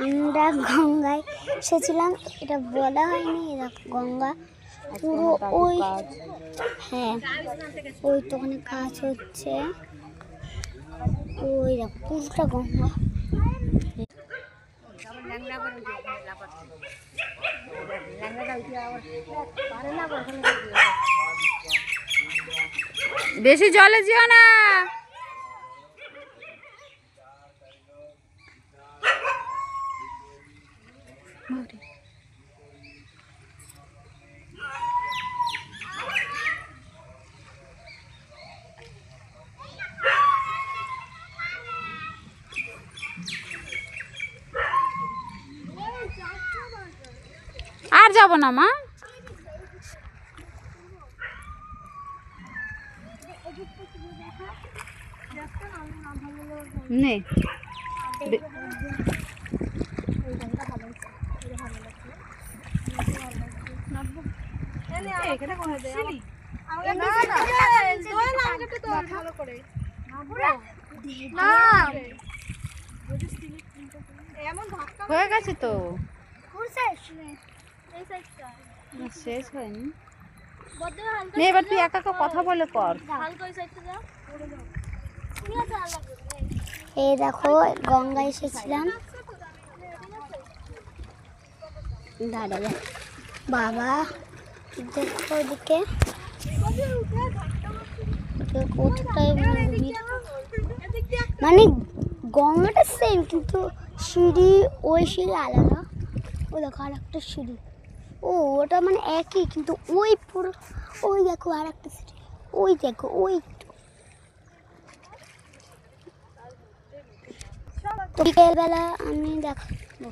আমরা গঙ্গায় এসেছিলাম, এটা বলা হয়নি। দেখো গঙ্গা পুরো ওই, হ্যাঁ ওই তো ওখানে কাজ হচ্ছে, ওই দেখো পুরোটা গঙ্গা। বেশি জলে যেও না। আর যাব না মা। নে হয়ে গেছে তো, শেষ হয়নি। এবার তুই একা একা কথা বলে কর। এই দেখো গঙ্গা এসেছিলাম, দাঁড়া বাবা দেখো ওদিকে মানে গঙ্গাটা সেম কিন্তু সিঁড়ি, ওই সিঁড়ি আলাদা। ও দেখো আর একটা সিঁড়ি, ও ওটা মানে একই কিন্তু ওই পুরো, ওই দেখো আর একটা সিঁড়ি, ওই দেখো ওই তো বিকেলবেলা আমি দেখাবো।